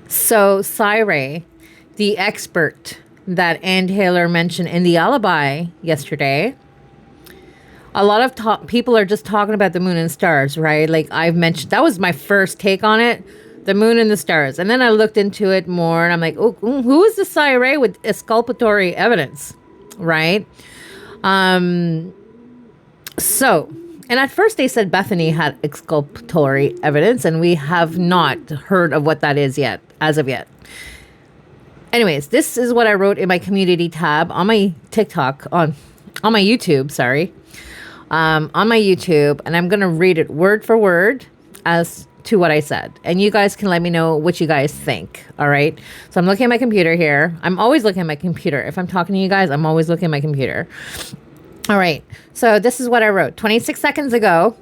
So, Syre, the expert that Ann Taylor mentioned in the alibi yesterday, a lot of people are just talking about the moon and stars, right? Like I've mentioned, that was my first take on it, the moon and the stars. And then I looked into it more and I'm like, oh, who is the Syre with exculpatory evidence, right? So, and at first they said Bethany had exculpatory evidence, and we have not heard of what that is yet, as of yet. Anyways, this is what I wrote in my community tab on my TikTok, on my YouTube, sorry. On my YouTube, and I'm going to read it word for word as to what I said. And you guys can let me know what you guys think, all right? So I'm looking at my computer here. I'm always looking at my computer. If I'm talking to you guys, I'm always looking at my computer. All right, so this is what I wrote 26 seconds ago.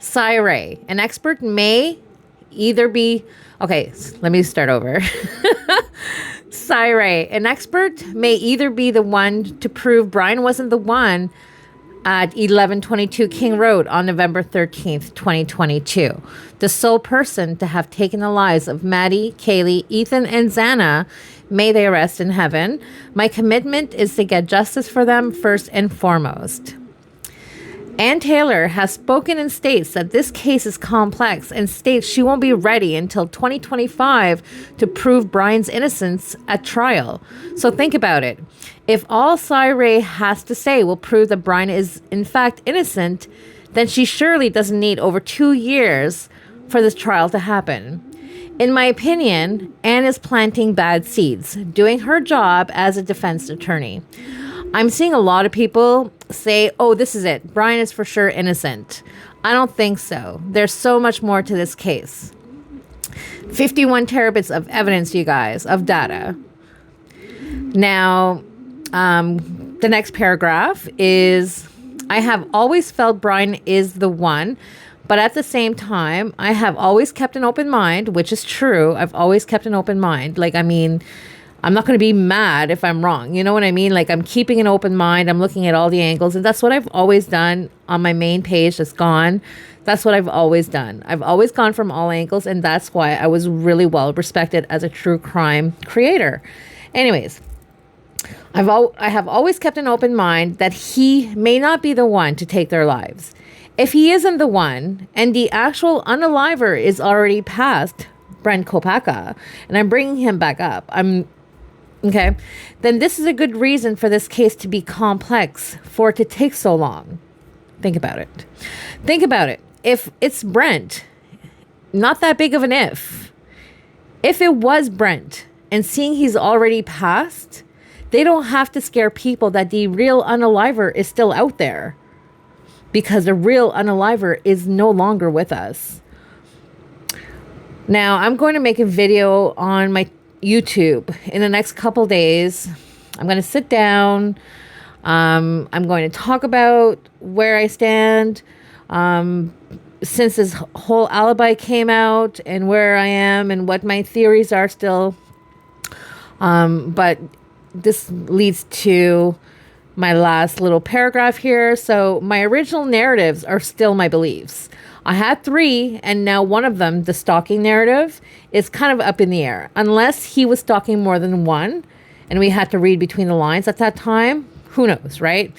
Syre, an expert may either be... Okay, let me start over. Syre, an expert may either be the one to prove Brian wasn't the one at 1122 King Road on November 13th, 2022. The sole person to have taken the lives of Maddie, Kaylee, Ethan, and Xana. May they rest in heaven. My commitment is to get justice for them first and foremost. Ann Taylor has spoken and states that this case is complex and states she won't be ready until 2025 to prove Brian's innocence at trial. So think about it. If all Syre has to say will prove that Brian is in fact innocent, then she surely doesn't need over 2 years for this trial to happen. In my opinion, Anne is planting bad seeds, doing her job as a defense attorney. I'm seeing a lot of people say, oh, this is it. Brian is for sure innocent. I don't think so. There's so much more to this case. 51 terabits of evidence, you guys, of data. Now, the next paragraph is, I have always felt Brian is the one, but at the same time, I have always kept an open mind, which is true. I've always kept an open mind. Like, I mean, I'm not going to be mad if I'm wrong. You know what I mean? Like, I'm keeping an open mind. I'm looking at all the angles. And that's what I've always done on my main page that's gone. That's what I've always done. I've always gone from all angles. And that's why I was really well respected as a true crime creator. Anyways, I have always kept an open mind that he may not be the one to take their lives. If he isn't the one, and the actual unaliver is already past Brent Kopaka, and I'm bringing him back up, okay, then this is a good reason for this case to be complex, for it to take so long. Think about it. Think about it. If it's Brent, not that big of an if. If it was Brent, and seeing he's already passed, they don't have to scare people that the real unaliver is still out there, because the real unaliver is no longer with us. Now, I'm going to make a video on my YouTube in the next couple days. I'm going to sit down. I'm going to talk about where I stand since this whole alibi came out, and where I am and what my theories are still. But this leads to my last little paragraph here. So my original narratives are still my beliefs. I had 3, and now one of them, the stalking narrative, is kind of up in the air. Unless he was stalking more than one, and we had to read between the lines at that time, who knows, right?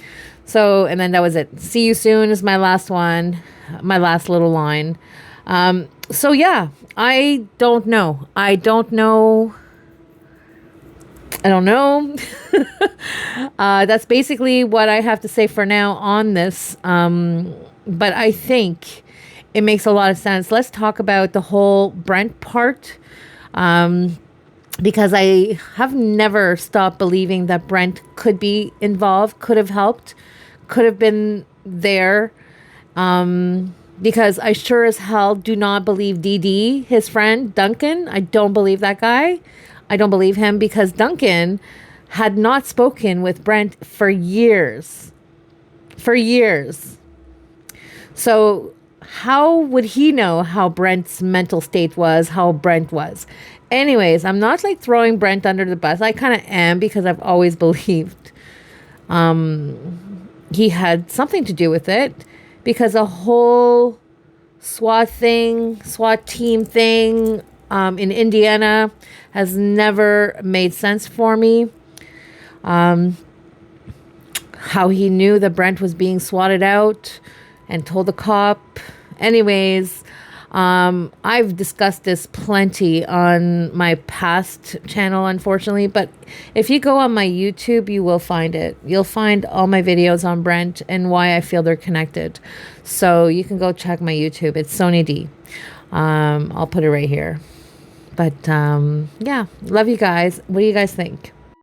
So, and then that was it. See you soon is my last one, my last little line. So yeah, I don't know. That's basically what I have to say for now on this. But I think it makes a lot of sense. Let's talk about the whole Brent part. Because I have never stopped believing that Brent could be involved, could have helped, could have been there. Because I sure as hell do not believe DD, his friend, Duncan. I don't believe that guy. I don't believe him, because Duncan had not spoken with Brent for years. For years. So how would he know how Brent's mental state was, how Brent was? Anyways, I'm not like throwing Brent under the bus. I kind of am, because I've always believed he had something to do with it, because a whole SWAT team thing, in Indiana has never made sense for me. How he knew that Brent was being swatted out and told the cop. Anyways, I've discussed this plenty on my past channel, unfortunately, but if you go on my YouTube, you will find it. You'll find all my videos on Brent and why I feel they're connected. So you can go check my YouTube. It's Sony D. I'll put it right here. But yeah, love you guys. What do you guys think?